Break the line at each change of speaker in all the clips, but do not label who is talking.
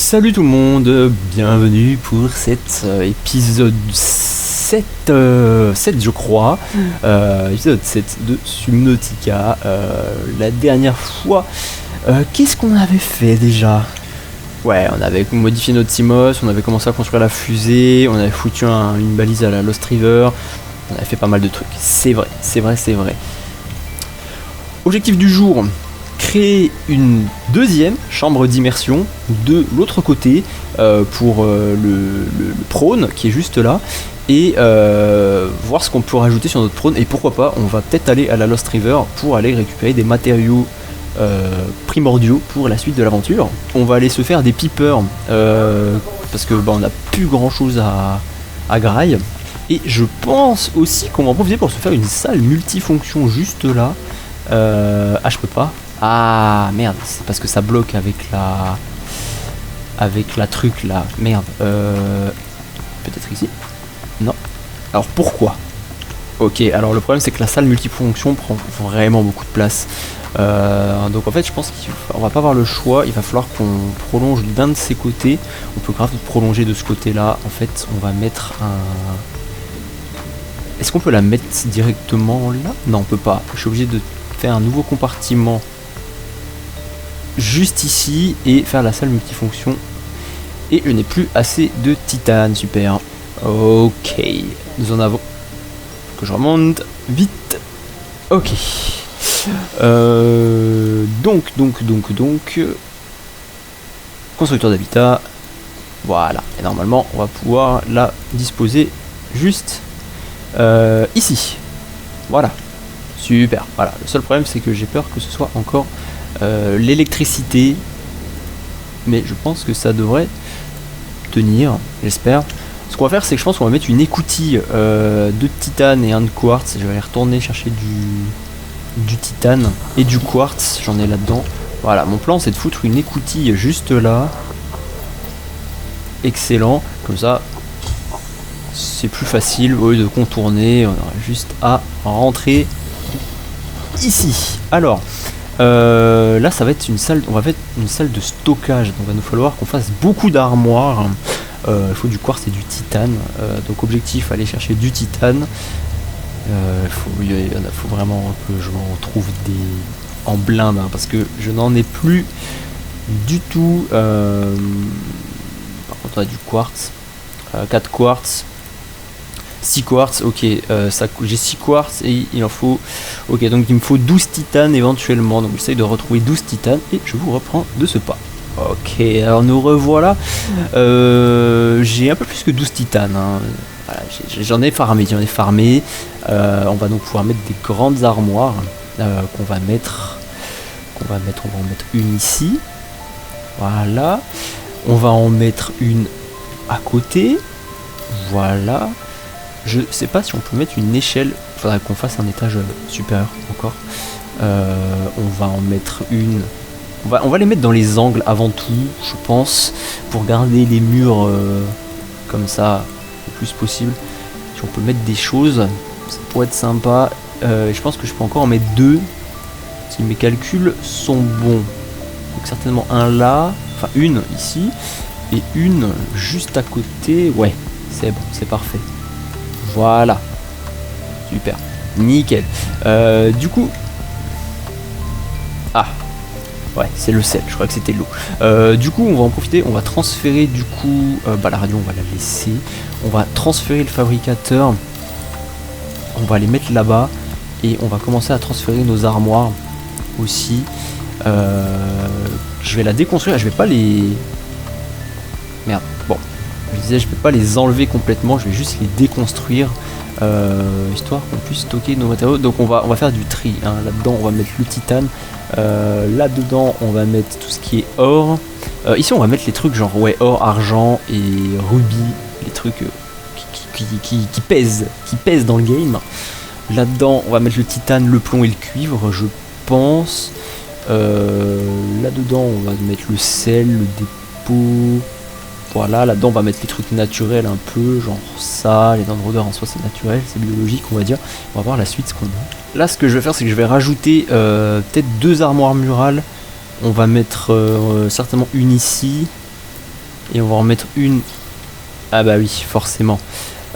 Salut tout le monde, bienvenue pour cet épisode 7, 7 je crois, épisode 7 de Subnautica. La dernière fois, qu'est-ce qu'on avait fait déjà? Ouais, on avait modifié notre Timos, on avait commencé à construire la fusée, on avait foutu une balise à la Lost River, on avait fait pas mal de trucs, c'est vrai. Objectif du jour, créer une deuxième chambre d'immersion de l'autre côté pour le prône qui est juste là et voir ce qu'on peut rajouter sur notre prône, et pourquoi pas on va peut-être aller à la Lost River pour aller récupérer des matériaux primordiaux pour la suite de l'aventure. On va aller se faire des peepers parce que on n'a plus grand chose à graille, et je pense aussi qu'on va en profiter pour se faire une salle multifonction juste là. Je peux pas. Ah merde, c'est parce que ça bloque avec la truc là. Merde. Peut-être ici. Non. Alors pourquoi? Ok, alors le problème c'est que la salle multifonction prend vraiment beaucoup de place. Donc en fait je pense qu'on va pas avoir le choix. Il va falloir qu'on prolonge d'un de ces côtés. On peut grave prolonger de ce côté là. En fait on va mettre un... Est-ce qu'on peut la mettre directement là? Non, on peut pas. Je suis obligé de faire un nouveau compartiment juste ici et faire la salle multifonction, et je n'ai plus assez de titane. Super. Ok, nous en avons, que je remonte vite. Ok, donc constructeur d'habitat, voilà, et normalement on va pouvoir la disposer juste ici. Voilà, super. Voilà, le seul problème c'est que j'ai peur que ce soit encore l'électricité, mais je pense que ça devrait tenir, j'espère. Ce qu'on va faire, c'est que je pense qu'on va mettre une écoutille de titane et un de quartz. Je vais aller retourner chercher du titane et du quartz, j'en ai là-dedans. Voilà, mon plan c'est de foutre une écoutille juste là. Excellent, comme ça c'est plus facile, au lieu de contourner, on aura juste à rentrer ici. Alors là ça va être une salle, on va faire une salle de stockage, donc il va nous falloir qu'on fasse beaucoup d'armoires. Il faut du quartz et du titane, donc objectif, aller chercher du titane. Il faut vraiment que je m'en retrouve des en blinde, hein, parce que je n'en ai plus du tout. Par contre on a du quartz, 4 quartz, 6 quartz, ok, j'ai 6 quartz et il en faut, ok, donc il me faut 12 titanes éventuellement, donc j'essaye de retrouver 12 titanes et je vous reprends de ce pas. Ok, alors nous revoilà, j'ai un peu plus que 12 titanes, hein. Voilà, j'en ai farmé, on va donc pouvoir mettre des grandes armoires qu'on va en mettre une ici, voilà, on va en mettre une à côté, voilà. Je sais pas si on peut mettre une échelle, il faudrait qu'on fasse un étage supérieur encore. On va en mettre une. On va les mettre dans les angles avant tout, je pense, pour garder les murs comme ça le plus possible. Si on peut mettre des choses, ça pourrait être sympa. Je pense que je peux encore en mettre deux, si mes calculs sont bons. Donc certainement un là, enfin une ici, et une juste à côté. Ouais, c'est bon, c'est parfait. Voilà, super, nickel. Du coup, ouais, c'est le sel, je crois que c'était l'eau. Du coup, on va en profiter, on va transférer du coup, la radio, on va la laisser. On va transférer le fabricateur, on va les mettre là-bas, et on va commencer à transférer nos armoires aussi. Je vais la déconstruire, je vais pas les... Merde, bon. Je disais, je ne peux pas les enlever complètement, je vais juste les déconstruire, histoire qu'on puisse stocker nos matériaux. Donc on va faire du tri, hein. Là-dedans on va mettre le titane, là-dedans on va mettre tout ce qui est or. Ici on va mettre les trucs genre or, argent et rubis, les trucs qui pèsent dans le game. Là-dedans on va mettre le titane, le plomb et le cuivre, je pense. Là-dedans on va mettre le sel, le dépôt. Voilà, là-dedans on va mettre les trucs naturels un peu, genre ça, les dents de rôdeur en soi c'est naturel, c'est biologique on va dire. On va voir la suite ce qu'on a. Là ce que je vais faire c'est que je vais rajouter peut-être deux armoires murales. On va mettre certainement une ici Et on va en mettre une. Ah bah oui, forcément.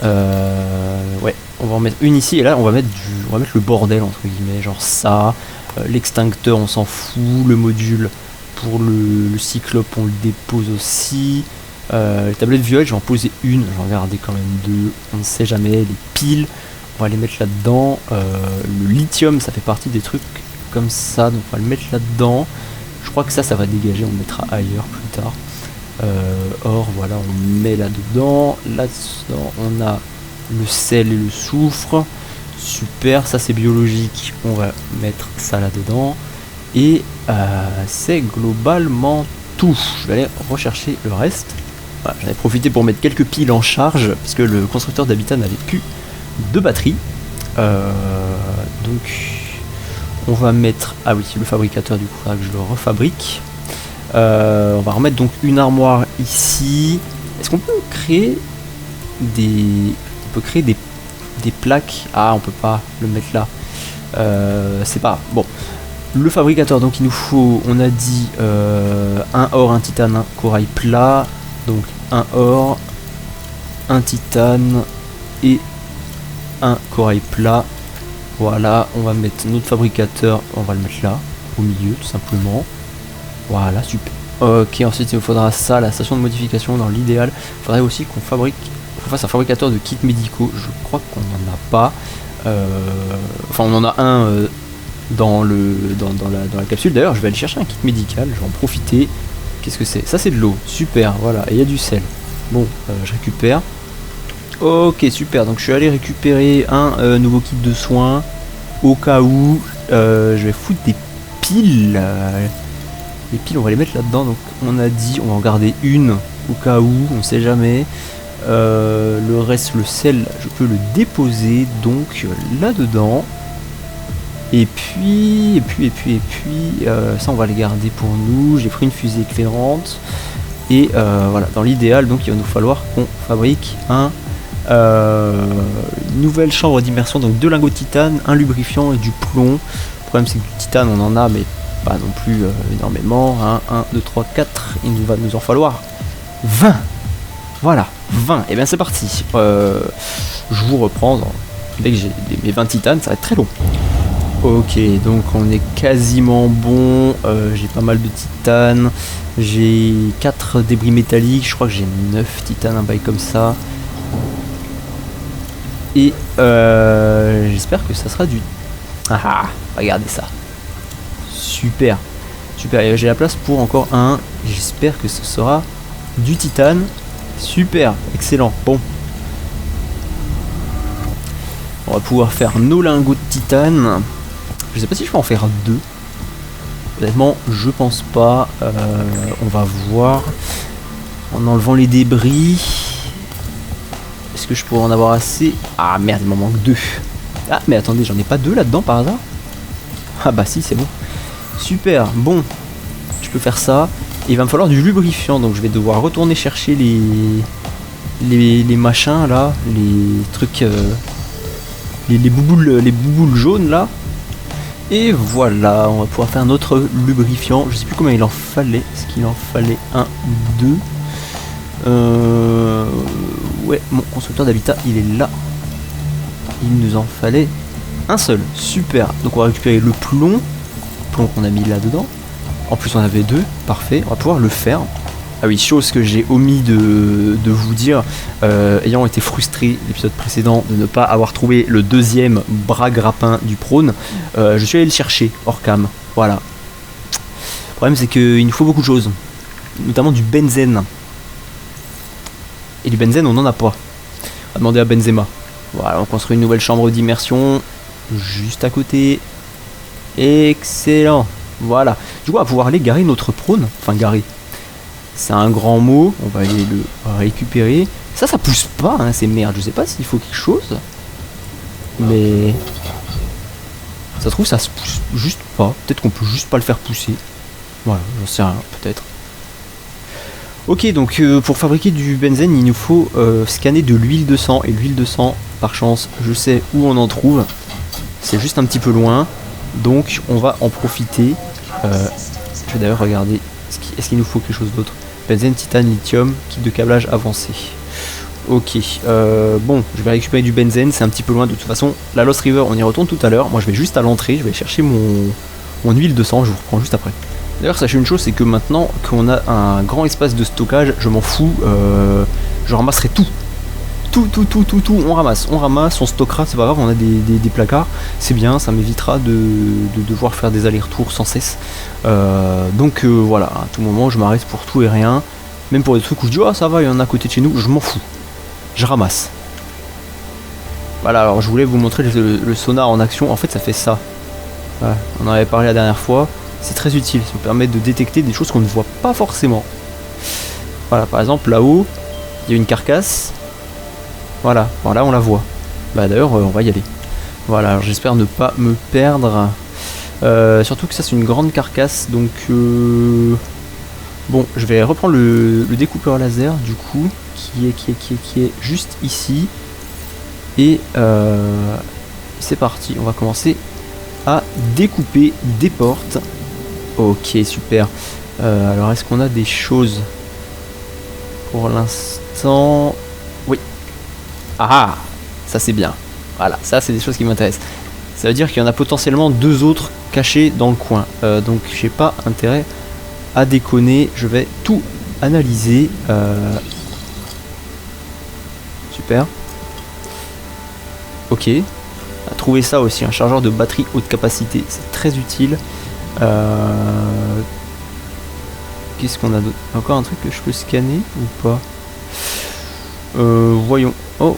Ouais, on va en mettre une ici et là on va mettre le bordel entre guillemets, genre ça, l'extincteur on s'en fout, le module pour le cyclope on le dépose aussi, les tablettes violettes je vais en poser une, j'en vais garder quand même deux, on ne sait jamais, les piles on va les mettre là-dedans, le lithium ça fait partie des trucs comme ça donc on va le mettre là-dedans, je crois que ça va dégager, on le mettra ailleurs plus tard. Or voilà on met là-dedans, là-dedans on a le sel et le soufre, super, ça c'est biologique, on va mettre ça là-dedans et c'est globalement tout. Je vais aller rechercher le reste. Voilà, j'en ai profité pour mettre quelques piles en charge parce que le constructeur d'habitat n'avait plus de batterie, donc on va mettre, ah oui le fabricateur du coup il faudra que je le refabrique. On va remettre donc une armoire ici. Est-ce qu'on peut créer des plaques? Ah, on peut pas le mettre là. C'est pas bon. Le fabricateur, donc il nous faut, on a dit un or, un titane, un corail plat. Donc un or, un titane et un corail plat. Voilà, on va mettre notre fabricateur, on va le mettre là, au milieu tout simplement. Voilà, super. Ok, ensuite il nous faudra ça, la station de modification dans l'idéal. Il faudrait aussi qu'on fasse un fabricateur de kits médicaux. Je crois qu'on n'en a pas. Enfin, on en a un dans la capsule. D'ailleurs, je vais aller chercher un kit médical. Je vais en profiter. Qu'est-ce que c'est? Ça, c'est de l'eau. Super, voilà. Et il y a du sel. Bon, je récupère. Ok, super. Donc, je suis allé récupérer un nouveau kit de soins. Au cas où, je vais foutre des piles. Les piles on va les mettre là-dedans, donc on a dit on va en garder une au cas où, on sait jamais. Le reste, le sel, je peux le déposer donc là-dedans. Et puis, ça on va les garder pour nous. J'ai pris une fusée éclairante. Et voilà, dans l'idéal, donc il va nous falloir qu'on fabrique une nouvelle chambre d'immersion, donc 2 lingots de titane, un lubrifiant et du plomb. Le problème c'est que du titane on en a, mais pas non plus énormément. 1, 2, 3, 4. Il va nous en falloir 20. Voilà, 20. Et bien c'est parti. Je vous reprends dès que j'ai mes 20 titanes, ça va être très long. Ok, donc on est quasiment bon. J'ai pas mal de titane. J'ai 4 débris métalliques. Je crois que j'ai 9 titanes, un bail comme ça. Et j'espère que ça sera du... Ah, regardez ça. Super, super, j'ai la place pour encore un, j'espère que ce sera du titane, super, excellent, bon. On va pouvoir faire nos lingots de titane, je sais pas si je peux en faire 2, honnêtement je pense pas, on va voir, en enlevant les débris, est-ce que je pourrais en avoir assez? Ah merde, il m'en manque 2, ah mais attendez, j'en ai pas 2 là-dedans par hasard? Ah bah si, c'est bon. Super, bon, je peux faire ça. Et il va me falloir du lubrifiant, donc je vais devoir retourner chercher les machins là, les trucs, les bouboules jaunes là. Et voilà, on va pouvoir faire notre lubrifiant. Je sais plus combien il en fallait. Est-ce qu'il en fallait 1, 2 ouais, mon constructeur d'habitat il est là. Il nous en fallait un seul, super. Donc on va récupérer le plomb qu'on a mis là dedans. En plus on avait 2, parfait, on va pouvoir le faire. Ah oui, chose que j'ai omis de vous dire, ayant été frustré l'épisode précédent de ne pas avoir trouvé le 2e bras grappin du prône, je suis allé le chercher hors cam, voilà. Le problème c'est qu'il nous faut beaucoup de choses, notamment du benzène. Et du benzène on n'en a pas. On va demander à Benzema. Voilà, on construit une nouvelle chambre d'immersion juste à côté. Excellent. Voilà. Du coup, on va pouvoir aller garer notre prône. Enfin, garer. C'est un grand mot. On va aller le récupérer. Ça pousse pas, hein, ces merdes. Je sais pas s'il faut quelque chose. Mais... ça se trouve, ça se pousse juste pas. Peut-être qu'on peut juste pas le faire pousser. Voilà, j'en sais rien, peut-être. Ok, donc pour fabriquer du benzène, il nous faut scanner de l'huile de sang. Et l'huile de sang, par chance, je sais où on en trouve. C'est juste un petit peu loin. Donc on va en profiter. Je vais d'ailleurs regarder. Est-ce qu'il nous faut quelque chose d'autre? Benzène, titane, lithium, kit de câblage avancé. Ok, bon, je vais récupérer du benzène, c'est un petit peu loin de toute façon. La Lost River, on y retourne tout à l'heure. Moi, je vais juste à l'entrée, je vais chercher mon huile de sang, je vous reprends juste après. D'ailleurs, sachez une chose, c'est que maintenant qu'on a un grand espace de stockage, je m'en fous, je ramasserai tout. Tout, on ramasse, on stockera, c'est pas grave, on a des placards, c'est bien, ça m'évitera de devoir faire des allers-retours sans cesse. Donc voilà, à tout moment, je m'arrête pour tout et rien. Même pour des trucs où je dis, oh ça va, il y en a à côté de chez nous, je m'en fous. Je ramasse. Voilà, alors je voulais vous montrer le sonar en action. En fait, ça fait ça. Voilà, on en avait parlé la dernière fois. C'est très utile, ça me permet de détecter des choses qu'on ne voit pas forcément. Voilà, par exemple, là-haut, il y a une carcasse. Voilà, voilà, on la voit. Bah d'ailleurs, on va y aller. Voilà, alors j'espère ne pas me perdre. Surtout que ça, c'est une grande carcasse, donc... Bon, je vais reprendre le découpeur laser, du coup, qui est juste ici. Et c'est parti, on va commencer à découper des portes. Ok, super. Alors, est-ce qu'on a des choses? Pour l'instant... Oui. Ah, ça c'est bien. Voilà, ça c'est des choses qui m'intéressent. Ça veut dire qu'il y en a potentiellement 2 autres cachés dans le coin. Donc, j'ai pas intérêt à déconner. Je vais tout analyser. Super. Ok. À trouver ça aussi, un chargeur de batterie haute capacité, c'est très utile. Qu'est-ce qu'on a d'autre? Encore un truc que je peux scanner ou pas? Voyons. Oh,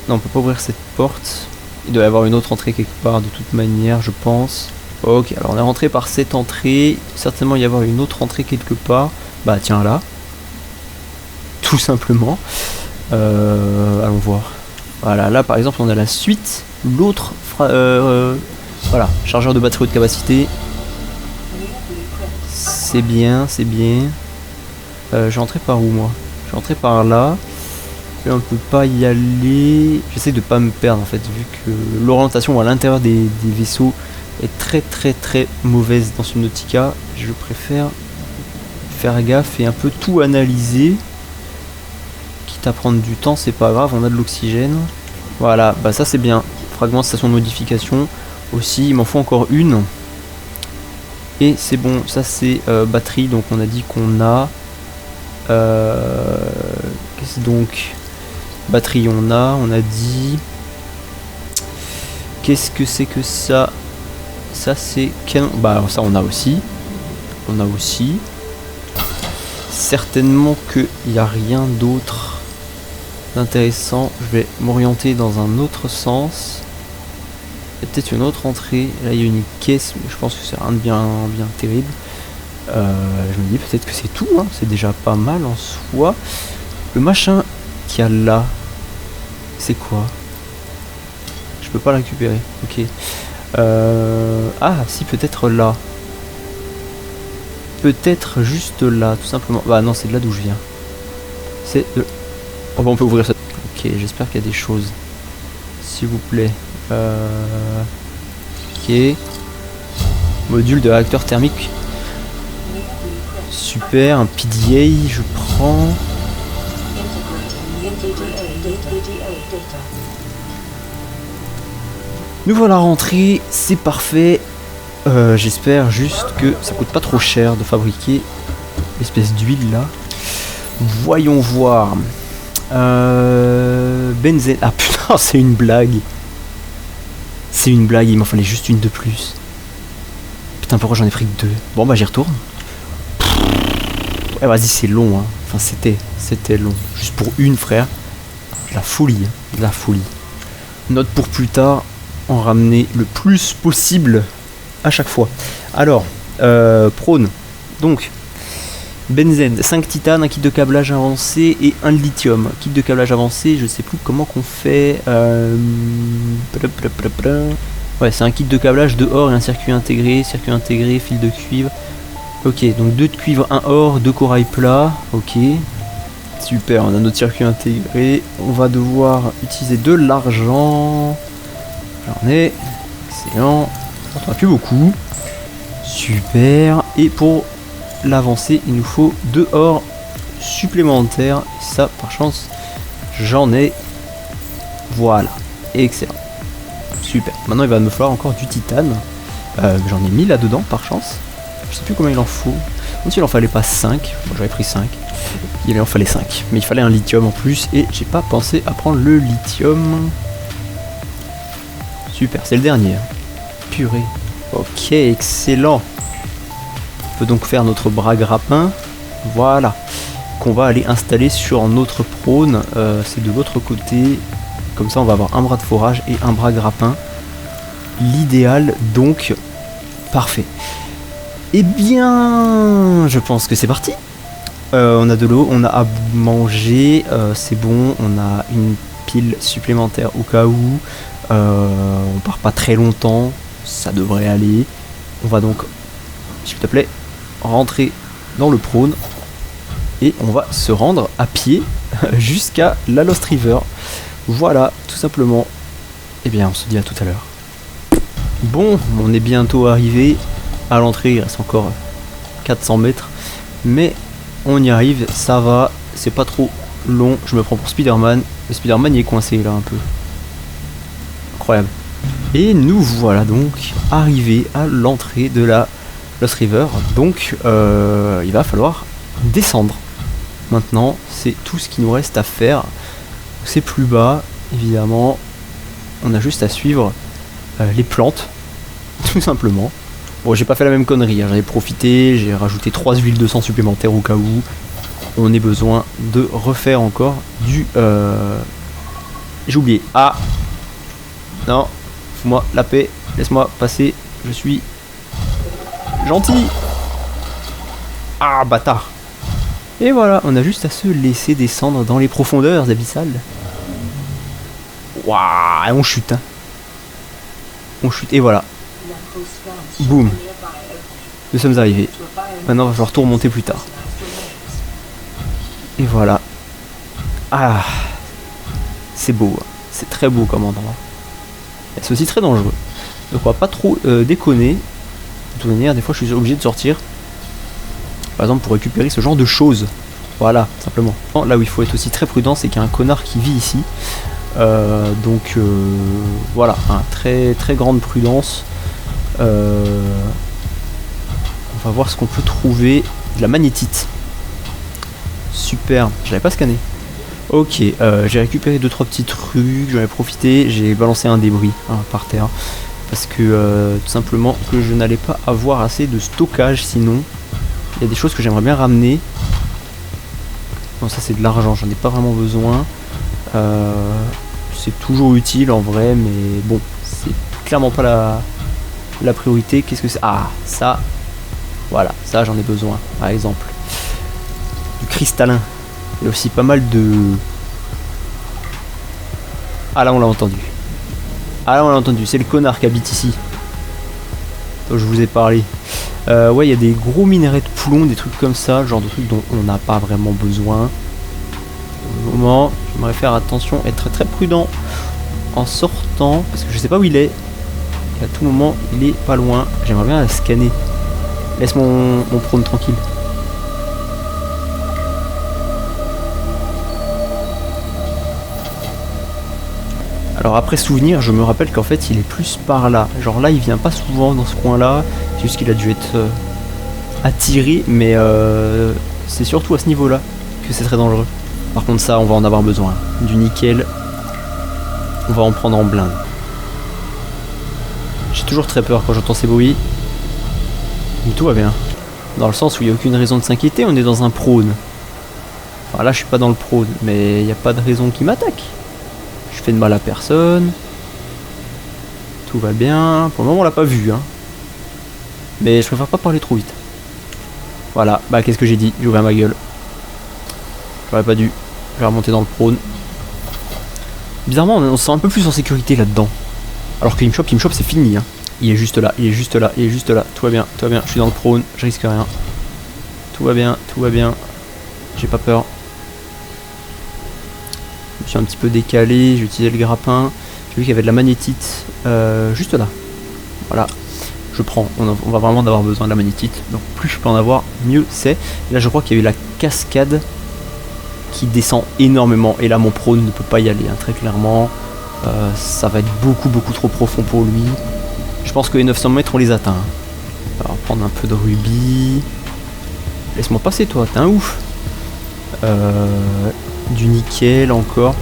non, on peut pas ouvrir cette porte. Il doit y avoir une autre entrée quelque part de toute manière, je pense. Ok, alors on est rentré par cette entrée. Certainement y avoir une autre entrée quelque part. Bah tiens là. Tout simplement. Allons voir. Voilà, là par exemple on a la suite. L'autre, voilà, chargeur de batterie haute capacité. C'est bien, c'est bien. Je vais rentrer par où moi? Je vais rentrer par là. Et on peut pas y aller. J'essaie de pas me perdre en fait, vu que l'orientation à l'intérieur des vaisseaux est très mauvaise dans Subnautica. Je préfère faire gaffe et un peu tout analyser. Quitte à prendre du temps, c'est pas grave, on a de l'oxygène. Voilà, bah ça c'est bien. Fragment de station de modification. Aussi, il m'en faut encore une. Et c'est bon, ça c'est batterie, donc on a dit qu'on a... Qu'est-ce donc? Batterie on a dit... Qu'est-ce que c'est que ça? Ça c'est canon. Bah ça on a aussi. On a aussi. Certainement qu'il n'y a rien d'autre d'intéressant. Je vais m'orienter dans un autre sens. Il y a peut-être une autre entrée. Là il y a une caisse, mais je pense que c'est rien de bien terrible. Je me dis peut-être que c'est tout, hein. C'est déjà pas mal en soi. Le machin qu'il y a là, c'est quoi? Je peux pas le récupérer. Ok. Ah si, peut-être là. Peut-être juste là, tout simplement. Bah non, c'est de là d'où je viens. C'est de... Oh bah on peut ouvrir ça. Ok, j'espère qu'il y a des choses. S'il vous plaît. Ok. Module de réacteur thermique. Super, un PDA, je prends. Nous voilà rentrés, c'est parfait. J'espère juste que ça coûte pas trop cher de fabriquer l'espèce d'huile là. Voyons voir. Benzène. Ah putain, c'est une blague. C'est une blague, il m'en fallait juste une de plus. Putain, pourquoi j'en ai pris que 2? Bon bah j'y retourne. Ouais, vas-y, c'est long, hein. Enfin, c'était long. Juste pour une, frère. De la folie, hein. De la folie. Note pour plus tard, en ramener le plus possible à chaque fois. Alors, prône. Donc, benzène, 5 titanes, un kit de câblage avancé et un lithium. Kit de câblage avancé, je sais plus comment qu'on fait. Ouais, c'est un kit de câblage de or et un circuit intégré, fil de cuivre. Ok, donc 2 de cuivre, 1 or, 2 corail plat. Ok. Super, on a notre circuit intégré. On va devoir utiliser de l'argent. J'en ai. Excellent. On n'en a plus beaucoup. Super. Et pour l'avancer, il nous faut 2 or supplémentaires. Ça, par chance, j'en ai. Voilà, excellent. Super. Maintenant, il va me falloir encore du titane. J'en ai mis là-dedans, par chance. Je sais plus combien il en faut. Donc, il en fallait pas 5. Bon, j'avais pris 5. Il en fallait 5. Mais il fallait un lithium en plus. Et j'ai pas pensé à prendre le lithium. Super, c'est le dernier. Purée. Ok, excellent. On peut donc faire notre bras grappin. Voilà. Qu'on va aller installer sur notre prône. C'est de l'autre côté. Comme ça, on va avoir un bras de forage et un bras grappin. L'idéal, donc, parfait. Eh bien, je pense que c'est parti. On a de l'eau, on a à manger, c'est bon. On a une pile supplémentaire au cas où. On part pas très longtemps, ça devrait aller. On va donc, s'il te plaît, rentrer dans le prône. Et on va se rendre à pied jusqu'à la Lost River. Voilà, tout simplement. Eh bien, on se dit à tout à l'heure. Bon, on est bientôt arrivé à l'entrée, il reste encore 400 mètres. Mais on y arrive, ça va, c'est pas trop long. Je me prends pour Spider-Man. Le Spider-Man il est coincé là un peu. Incroyable. Et nous voilà donc arrivés à l'entrée de la Lost River. Donc, il va falloir descendre. Maintenant, c'est tout ce qu'il nous reste à faire. C'est plus bas, évidemment. On a juste à suivre les plantes, tout simplement. Bon, j'ai pas fait la même connerie, hein. J'en ai profité, j'ai rajouté 3 huiles de sang supplémentaires au cas où on ait besoin de refaire encore du... J'ai oublié. Ah non, fous-moi la paix, laisse-moi passer, je suis gentil. Ah, bâtard. Et voilà, on a juste à se laisser descendre dans les profondeurs abyssales. Waouh, on chute, hein. On chute, et voilà. Boum. Nous sommes arrivés. Maintenant, il va falloir tout remonter plus tard. Et voilà. Ah, c'est beau, hein. C'est très beau comme endroit. C'est aussi très dangereux. Donc on va pas trop déconner. De toute manière, des fois, je suis obligé de sortir. Par exemple, pour récupérer ce genre de choses. Voilà, simplement. Là où il faut être aussi très prudent, c'est qu'il y a un connard qui vit ici. Donc voilà, hein, très très grande prudence. On va voir ce qu'on peut trouver. De la magnétite. Super, je l'avais pas scanné. Ok, j'ai récupéré 2-3 petits trucs, j'en ai profité, j'ai balancé un débris hein, par terre. Parce que tout simplement que je n'allais pas avoir assez de stockage sinon. Il y a des choses que j'aimerais bien ramener. Bon, ça c'est de l'argent, j'en ai pas vraiment besoin. C'est toujours utile en vrai, mais bon, c'est clairement pas la priorité. Qu'est-ce que c'est? Ah, ça, voilà, ça j'en ai besoin, par exemple. Du cristallin. Il y a aussi pas mal de... Ah là on l'a entendu. Ah là on l'a entendu, c'est le connard qui habite ici. dont je vous ai parlé. Ouais, il y a des gros minerais de plomb, des trucs comme ça, genre de trucs dont on n'a pas vraiment besoin. Au moment, j'aimerais faire attention, être très prudent en sortant, parce que je sais pas où il est. Et à tout moment, il est pas loin. J'aimerais bien la scanner. Laisse mon prône tranquille. Alors après souvenir, je me rappelle qu'en fait il est plus par là. Genre là il vient pas souvent dans ce coin là. C'est juste qu'il a dû être attiré. Mais c'est surtout à ce niveau là que c'est très dangereux. Par contre ça on va en avoir besoin. Du nickel. On va en prendre en blinde. J'ai toujours très peur quand j'entends ces bruits. Mais tout va bien. Dans le sens où il n'y a aucune raison de s'inquiéter. On est dans un prône. Enfin là je suis pas dans le prône. Mais il n'y a pas de raison qu'il m'attaque. Je fais de mal à personne. Tout va bien. Pour le moment on l'a pas vu hein. Mais je préfère pas parler trop vite. Voilà, bah qu'est-ce que j'ai dit? J'ai ouvert ma gueule. J'aurais pas dû. Je vais remonter dans le prône. Bizarrement on se sent un peu plus en sécurité là-dedans. Alors que il me chope c'est fini hein. Il est juste là, il est juste là, il est juste là. Tout va bien, je suis dans le prône, je risque rien. Tout va bien, j'ai pas peur. Je me suis un petit peu décalé, j'ai utilisé le grappin. J'ai vu qu'il y avait de la magnétite juste là. Voilà, je prends. On va vraiment avoir besoin de la magnétite. Donc plus je peux en avoir, mieux c'est. Et là je crois qu'il y a eu la cascade qui descend énormément. Et là, mon prône ne peut pas y aller, hein, très clairement. Ça va être beaucoup trop profond pour lui. Je pense que les 900 mètres, on les atteint. On va prendre un peu de rubis. Laisse-moi passer, toi, t'es un ouf. Du nickel encore.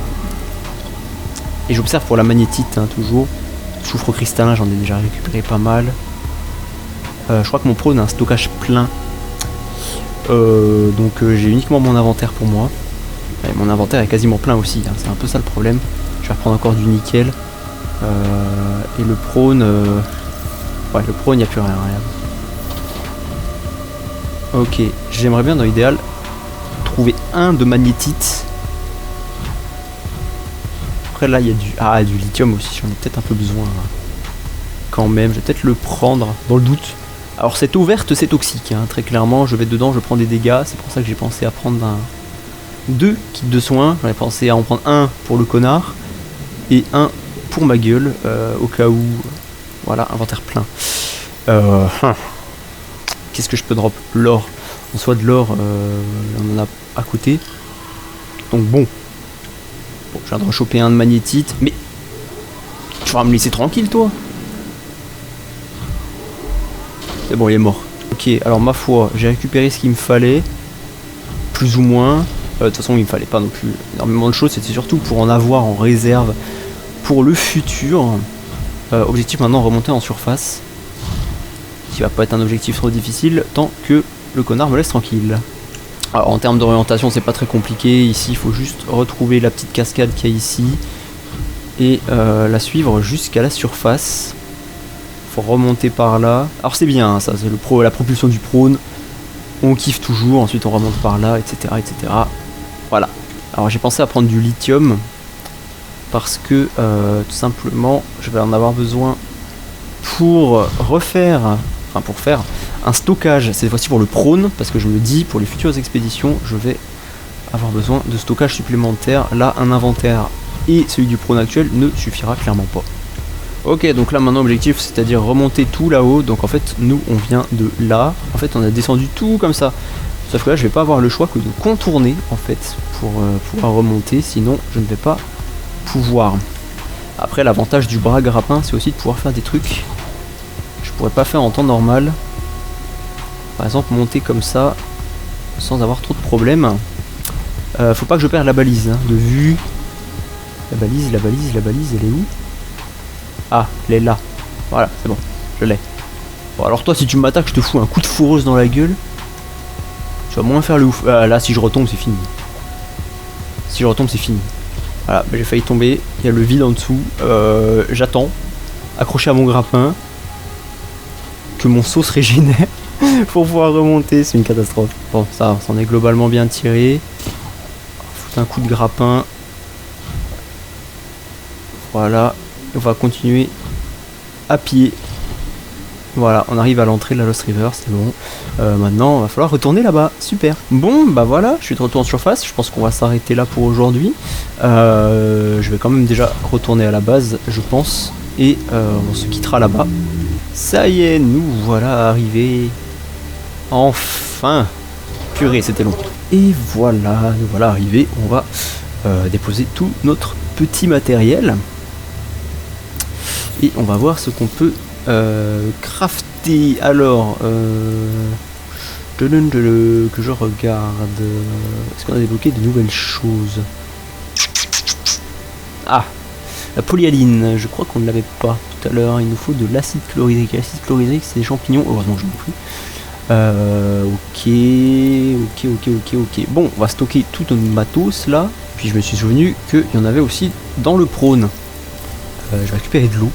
Et j'observe pour la magnétite, hein, toujours. Soufre cristallin, j'en ai déjà récupéré pas mal. Je crois que mon prône a un stockage plein. Donc j'ai uniquement mon inventaire pour moi. Et mon inventaire est quasiment plein aussi, hein, c'est un peu ça le problème. Je vais reprendre encore du nickel. Et le prône... Ouais, le prône, il n'y a plus rien. Ok, j'aimerais bien dans l'idéal trouver un de magnétite. Après là, il y a du... Ah, du lithium aussi, j'en ai peut-être un peu besoin. Hein. Quand même, je vais peut-être le prendre dans le doute. Alors cette eau verte, c'est toxique, hein, très clairement. Je vais dedans, je prends des dégâts. C'est pour ça que j'ai pensé à prendre deux kits de soins. J'avais pensé à en prendre un pour le connard et un pour ma gueule, au cas où. Voilà, inventaire plein. Qu'est-ce que je peux drop? L'or. En soit de l'or, on en a à côté. Donc bon. Bon, je viens de rechoper un de magnétite. Mais tu vas me laisser tranquille, toi? C'est bon, il est mort. Ok, alors ma foi, j'ai récupéré ce qu'il me fallait. Plus ou moins. De toute façon, il me fallait pas non plus énormément de choses. C'était surtout pour en avoir en réserve pour le futur. Objectif maintenant, remonter en surface. Qui va pas être un objectif trop difficile tant que le connard me laisse tranquille. Alors en termes d'orientation, c'est pas très compliqué. Ici, il faut juste retrouver la petite cascade qu'il y a ici. Et la suivre jusqu'à la surface. Faut remonter par là. Alors c'est bien, hein, ça, c'est la propulsion du prône. On kiffe toujours, ensuite on remonte par là, etc. etc. Voilà. Alors j'ai pensé à prendre du lithium. Parce que tout simplement, je vais en avoir besoin pour refaire, enfin pour faire un stockage, cette fois-ci pour le prône, parce que je me dis, pour les futures expéditions, je vais avoir besoin de stockage supplémentaire. Là, un inventaire et celui du prône actuel ne suffira clairement pas. Ok, donc là maintenant objectif, c'est-à-dire remonter tout là-haut. Donc en fait, nous on vient de là. En fait, on a descendu tout comme ça. Sauf que là, je vais pas avoir le choix que de contourner en fait pour pouvoir remonter. Sinon, je ne vais pas pouvoir. Après, l'avantage du bras grappin, c'est aussi de pouvoir faire des trucs que je pourrais pas faire en temps normal. Par exemple, monter comme ça sans avoir trop de problèmes. Faut pas que je perde la balise hein, de vue. La balise, elle est où? Ah, elle est là. Voilà, c'est bon, je l'ai. Bon, alors toi, si tu m'attaques, je te fous un coup de fourreuse dans la gueule. Tu vas moins faire le ouf. Là, si je retombe, c'est fini. Si je retombe, c'est fini. Voilà, bah, j'ai failli tomber. Il y a le vide en dessous. J'attends, accroché à mon grappin, que mon saut se régénère pour pouvoir remonter. C'est une catastrophe. Bon, ça s'en est globalement bien tiré. Foutre un coup de grappin. Voilà. On va continuer à pied. Voilà, on arrive à l'entrée de la Lost River, c'est bon. Maintenant, il va falloir retourner là-bas. Super. Bon, bah voilà, je suis de retour en surface. Je pense qu'on va s'arrêter là pour aujourd'hui. Je vais quand même déjà retourner à la base, je pense. Et on se quittera là-bas. Ça y est, nous voilà arrivés. Enfin. Purée, c'était long. Et voilà, nous voilà arrivés. On va déposer tout notre petit matériel. Et on va voir ce qu'on peut crafter. Alors, que je regarde. Est-ce qu'on a débloqué de nouvelles choses? Ah, la polyaline. Je crois qu'on ne l'avait pas tout à l'heure. Il nous faut de l'acide chlorhydrique. L'acide chlorhydrique, c'est des champignons. Heureusement que je n'en ai plus. Ok. Bon, on va stocker tout notre matos là. Puis je me suis souvenu qu'il y en avait aussi dans le prône. Je vais récupérer de l'eau.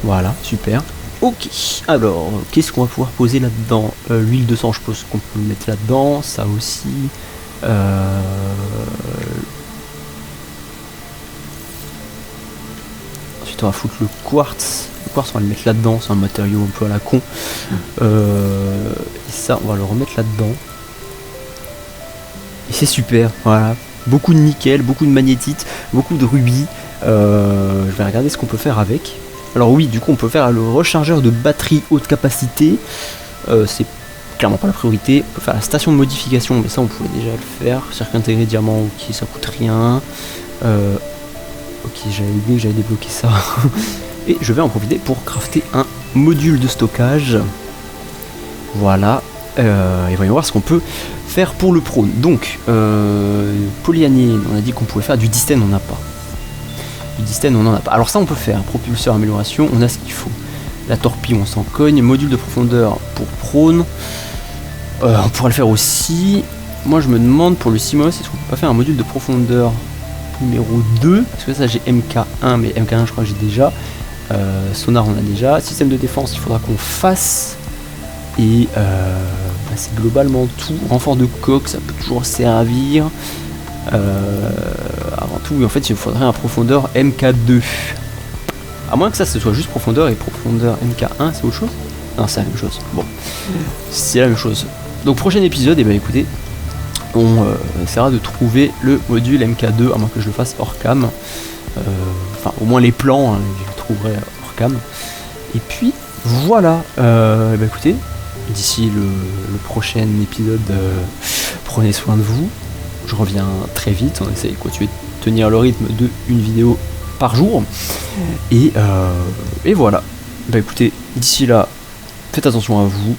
Voilà, super. Ok, alors, qu'est-ce qu'on va pouvoir poser là-dedans? L'huile de sang, je pense qu'on peut le mettre là-dedans. Ça aussi. Ensuite, on va foutre le quartz. Le quartz, on va le mettre là-dedans. C'est un matériau un peu à la con. Et ça, on va le remettre là-dedans. Et c'est super, voilà. Beaucoup de nickel, beaucoup de magnétite, beaucoup de rubis. Je vais regarder ce qu'on peut faire avec. Alors oui, du coup on peut faire le rechargeur de batterie haute capacité. C'est clairement pas la priorité. On peut faire la station de modification, mais ça on pouvait déjà le faire. Circuit intégré diamant, ok, ça coûte rien. Ok, j'avais oublié que j'avais débloqué ça. Et je vais en profiter pour crafter un module de stockage. Voilà. Et voyons voir ce qu'on peut faire pour le prône. Donc, polyaniline, on a dit qu'on pouvait faire du distène, on n'a pas. Du distène, on n'en a pas. Alors ça, on peut faire. Propulseur, amélioration, on a ce qu'il faut. La torpille, on s'en cogne. Module de profondeur pour prône. On pourrait le faire aussi. Moi, je me demande pour le Simos, est-ce qu'on peut pas faire un module de profondeur numéro 2? Parce que ça, j'ai MK1, mais MK1, je crois que j'ai déjà. Sonar, on a déjà. Système de défense, il faudra qu'on fasse. Et c'est globalement tout. Renfort de coque, ça peut toujours servir. Avant tout, en fait, il faudrait un profondeur MK2. À moins que ça, ce soit juste profondeur et profondeur MK1, c'est autre chose? Non, c'est la même chose. Bon, c'est la même chose. Donc, prochain épisode, et écoutez, on essaiera de trouver le module MK2, à moins que je le fasse hors cam. Enfin, au moins les plans, hein, je le trouverai hors cam. Et puis, voilà. Écoutez, d'ici le prochain épisode, prenez soin de vous. Je reviens très vite, on essaie de continuer de tenir le rythme de une vidéo par jour. Et voilà. Écoutez, d'ici là, faites attention à vous.